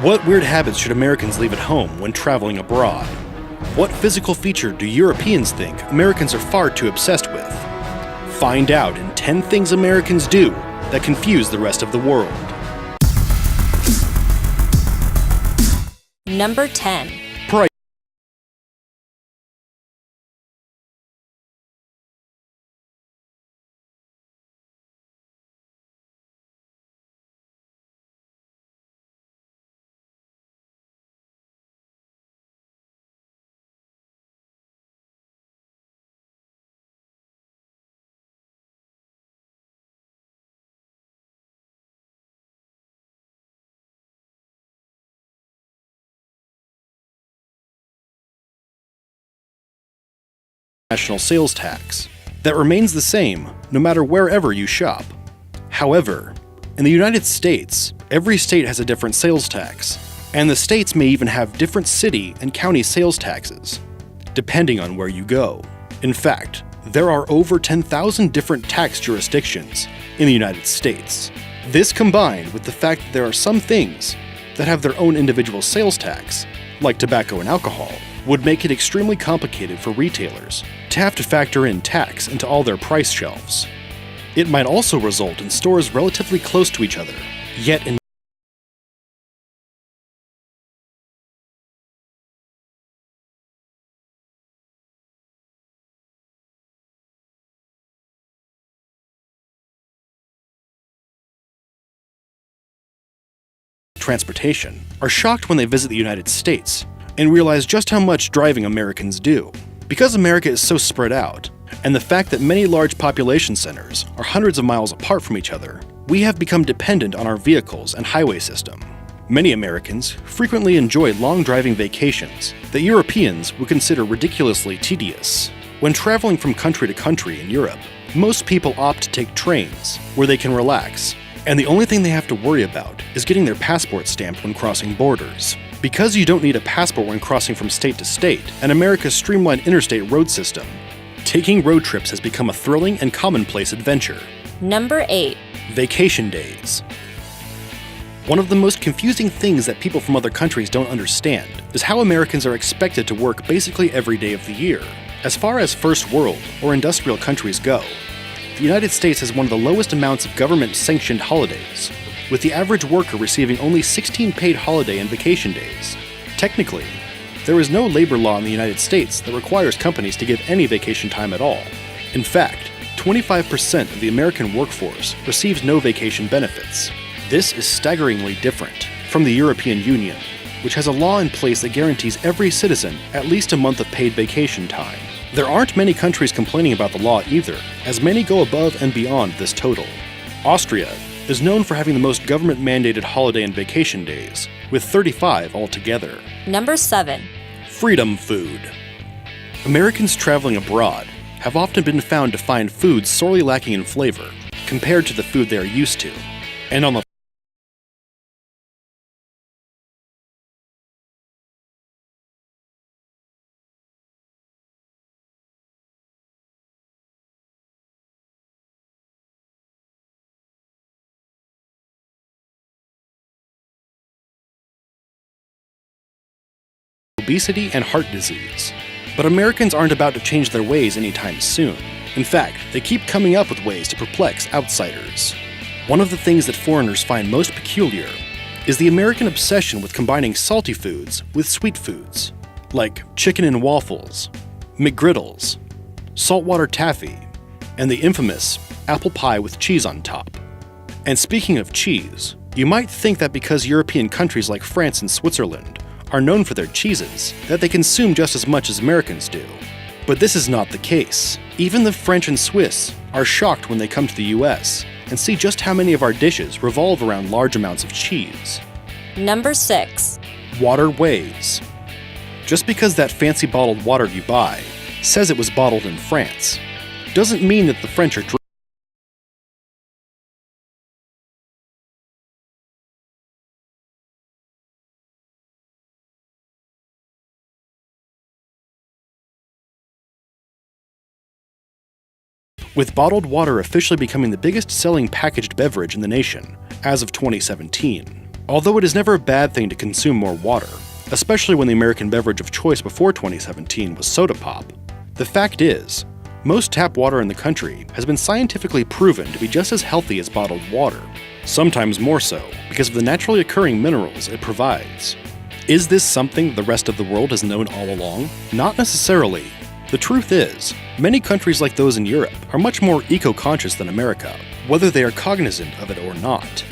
What weird habits should Americans leave at home when traveling abroad? What physical feature do Europeans think Americans are far too obsessed with? Find out in 10 things Americans do that confuse the rest of the world. Number 10. Price. National sales tax that remains the same no matter wherever you shop. However, in the United States, every state has a different sales tax, and the states may even have different city and county sales taxes, depending on where you go. In fact, there are over 10,000 different tax jurisdictions in the United States. This combined with the fact that there are some things that have their own individual sales tax, like tobacco and alcohol, would make it extremely complicated for retailers to have to factor in tax into all their price shelves. It might also result in stores relatively close to each other, yet in transportation are shocked when they visit the United States and realize just how much driving Americans do. Because America is so spread out, and the fact that many large population centers are hundreds of miles apart from each other, we have become dependent on our vehicles and highway system. Many Americans frequently enjoy long driving vacations that Europeans would consider ridiculously tedious. When traveling from country to country in Europe, most people opt to take trains where they can relax, and the only thing they have to worry about is getting their passport stamped when crossing borders. Because you don't need a passport when crossing from state to state, and America's streamlined interstate road system, taking road trips has become a thrilling and commonplace adventure. Number 8. Vacation days. One of the most confusing things that people from other countries don't understand is how Americans are expected to work basically every day of the year. As far as first world or industrial countries go, the United States has one of the lowest amounts of government-sanctioned holidays, with the average worker receiving only 16 paid holiday and vacation days. Technically, there is no labor law in the United States that requires companies to give any vacation time at all. In fact, 25% of the American workforce receives no vacation benefits. This is staggeringly different from the European Union, which has a law in place that guarantees every citizen at least a month of paid vacation time. There aren't many countries complaining about the law either, as many go above and beyond this total. Austria is known for having the most government-mandated holiday and vacation days, with 35 altogether. Number 7. Freedom food. Americans traveling abroad have often been found to find food sorely lacking in flavor compared to the food they are used to. And on the obesity and heart disease. But Americans aren't about to change their ways anytime soon. In fact, they keep coming up with ways to perplex outsiders. One of the things that foreigners find most peculiar is the American obsession with combining salty foods with sweet foods, like chicken and waffles, McGriddles, saltwater taffy, and the infamous apple pie with cheese on top. And speaking of cheese, you might think that because European countries like France and Switzerland are known for their cheeses, that they consume just as much as Americans do. But this is not the case. Even the French and Swiss are shocked when they come to the US and see just how many of our dishes revolve around large amounts of cheese. Number 6. Water weighs. Just because that fancy bottled water you buy says it was bottled in France, doesn't mean that the French are drinking. With bottled water officially becoming the biggest selling packaged beverage in the nation as of 2017. Although it is never a bad thing to consume more water, especially when the American beverage of choice before 2017 was soda pop, the fact is, most tap water in the country has been scientifically proven to be just as healthy as bottled water, sometimes more so because of the naturally occurring minerals it provides. Is this something the rest of the world has known all along? Not necessarily. The truth is, many countries like those in Europe are much more eco-conscious than America, whether they are cognizant of it or not.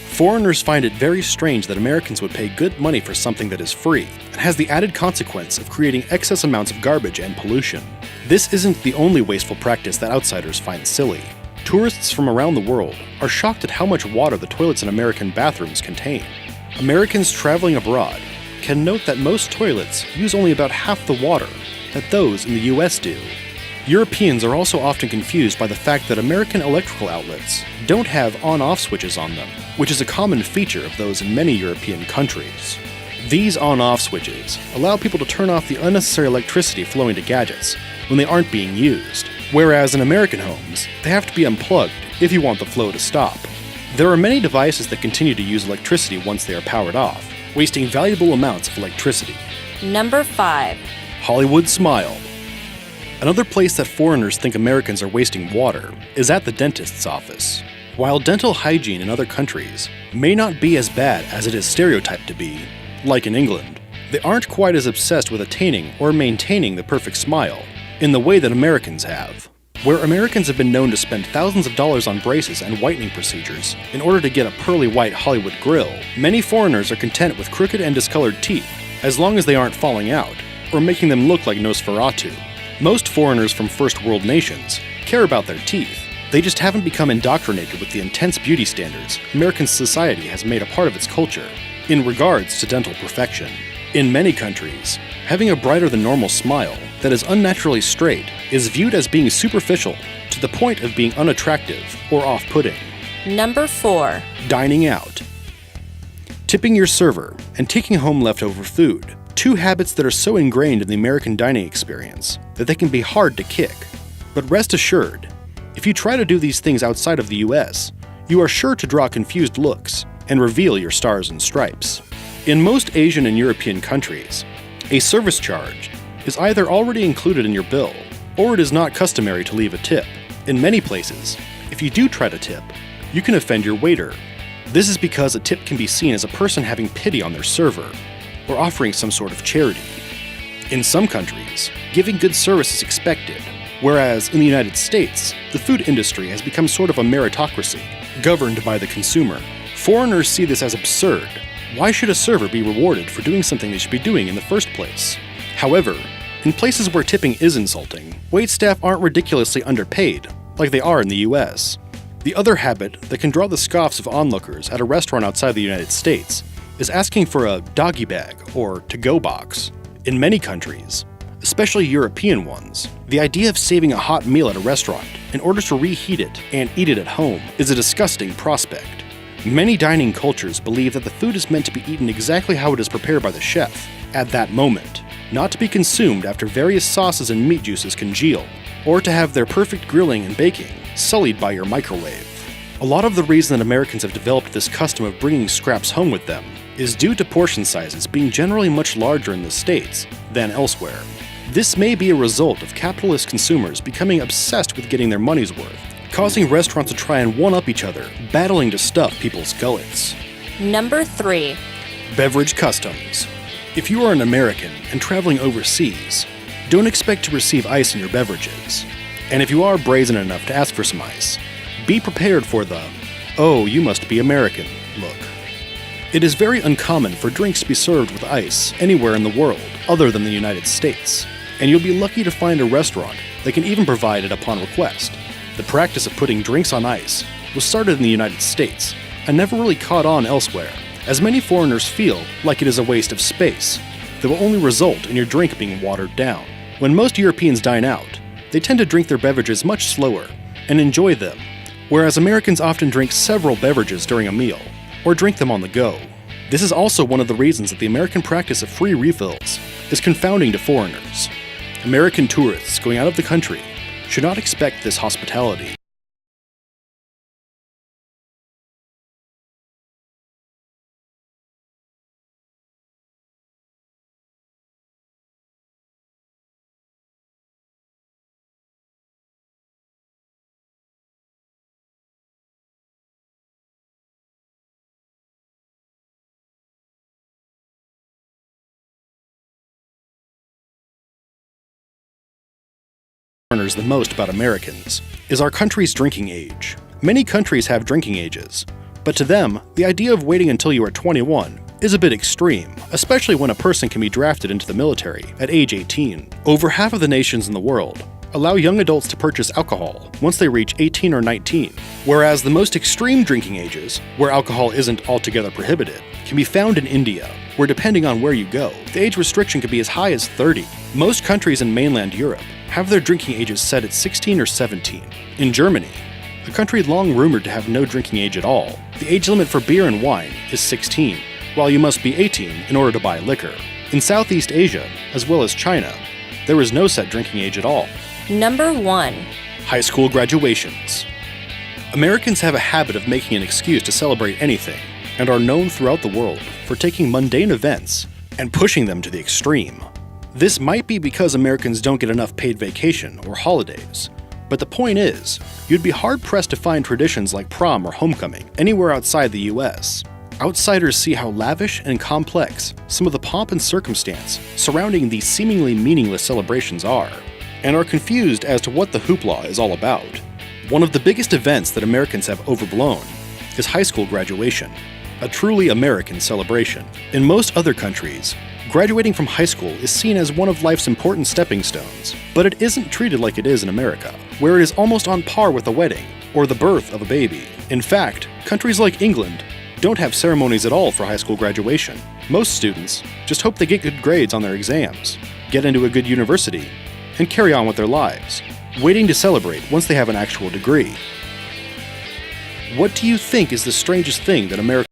Foreigners find it very strange that Americans would pay good money for something that is free, and has the added consequence of creating excess amounts of garbage and pollution. This isn't the only wasteful practice that outsiders find silly. Tourists from around the world are shocked at how much water the toilets in American bathrooms contain. Americans traveling abroad can note that most toilets use only about half the water that those in the US do. Europeans are also often confused by the fact that American electrical outlets don't have on-off switches on them, which is a common feature of those in many European countries. These on-off switches allow people to turn off the unnecessary electricity flowing to gadgets when they aren't being used, whereas in American homes, they have to be unplugged if you want the flow to stop. There are many devices that continue to use electricity once they are powered off, wasting valuable amounts of electricity. Number 5. Hollywood Smile. Another place that foreigners think Americans are wasting water is at the dentist's office. While dental hygiene in other countries may not be as bad as it is stereotyped to be, like in England, they aren't quite as obsessed with attaining or maintaining the perfect smile in the way that Americans have. Where Americans have been known to spend thousands of dollars on braces and whitening procedures in order to get a pearly white Hollywood grill, many foreigners are content with crooked and discolored teeth as long as they aren't falling out or making them look like Nosferatu. Most foreigners from first world nations care about their teeth. They just haven't become indoctrinated with the intense beauty standards American society has made a part of its culture in regards to dental perfection. In many countries, having a brighter than normal smile that is unnaturally straight is viewed as being superficial to the point of being unattractive or off-putting. Number 4. Dining out. Tipping your server and taking home leftover food. Two habits that are so ingrained in the American dining experience that they can be hard to kick. But rest assured, if you try to do these things outside of the US, you are sure to draw confused looks and reveal your stars and stripes. In most Asian and European countries, a service charge is either already included in your bill, or it is not customary to leave a tip. In many places, if you do try to tip, you can offend your waiter. This is because a tip can be seen as a person having pity on their server, or offering some sort of charity. In some countries, giving good service is expected, whereas in the United States, the food industry has become sort of a meritocracy, governed by the consumer. Foreigners see this as absurd. Why should a server be rewarded for doing something they should be doing in the first place? However, in places where tipping is insulting, waitstaff aren't ridiculously underpaid, like they are in the US. The other habit that can draw the scoffs of onlookers at a restaurant outside the United States is asking for a doggy bag or to-go box. In many countries, especially European ones, the idea of saving a hot meal at a restaurant in order to reheat it and eat it at home is a disgusting prospect. Many dining cultures believe that the food is meant to be eaten exactly how it is prepared by the chef, at that moment, not to be consumed after various sauces and meat juices congeal, or to have their perfect grilling and baking sullied by your microwave. A lot of the reason that Americans have developed this custom of bringing scraps home with them is due to portion sizes being generally much larger in the States than elsewhere. This may be a result of capitalist consumers becoming obsessed with getting their money's worth, causing restaurants to try and one-up each other, battling to stuff people's gullets. Number 3. Beverage customs. If you are an American and traveling overseas, don't expect to receive ice in your beverages. And if you are brazen enough to ask for some ice, be prepared for the, "Oh, you must be American" look. It is very uncommon for drinks to be served with ice anywhere in the world other than the United States, and you'll be lucky to find a restaurant that can even provide it upon request. The practice of putting drinks on ice was started in the United States and never really caught on elsewhere, as many foreigners feel like it is a waste of space that will only result in your drink being watered down. When most Europeans dine out, they tend to drink their beverages much slower and enjoy them, whereas Americans often drink several beverages during a meal, or drink them on the go. This is also one of the reasons that the American practice of free refills is confounding to foreigners. American tourists going out of the country should not expect this hospitality. foreigners the most about Americans is our country's drinking age. Many countries have drinking ages, but to them, the idea of waiting until you are 21 is a bit extreme, especially when a person can be drafted into the military at age 18. Over half of the nations in the world allow young adults to purchase alcohol once they reach 18 or 19, whereas the most extreme drinking ages, where alcohol isn't altogether prohibited, can be found in India, where depending on where you go, the age restriction could be as high as 30. Most countries in mainland Europe have their drinking ages set at 16 or 17. In Germany, a country long rumored to have no drinking age at all, the age limit for beer and wine is 16, while you must be 18 in order to buy liquor. In Southeast Asia, as well as China, there is no set drinking age at all. Number 1. High school graduations. Americans have a habit of making an excuse to celebrate anything, and are known throughout the world for taking mundane events and pushing them to the extreme. This might be because Americans don't get enough paid vacation or holidays, but the point is, you'd be hard-pressed to find traditions like prom or homecoming anywhere outside the US. Outsiders see how lavish and complex some of the pomp and circumstance surrounding these seemingly meaningless celebrations are, and are confused as to what the hoopla is all about. One of the biggest events that Americans have overblown is high school graduation, a truly American celebration. In most other countries, graduating from high school is seen as one of life's important stepping stones, but it isn't treated like it is in America, where it is almost on par with a wedding or the birth of a baby. In fact, countries like England don't have ceremonies at all for high school graduation. Most students just hope they get good grades on their exams, get into a good university, and carry on with their lives, waiting to celebrate once they have an actual degree. What do you think is the strangest thing that America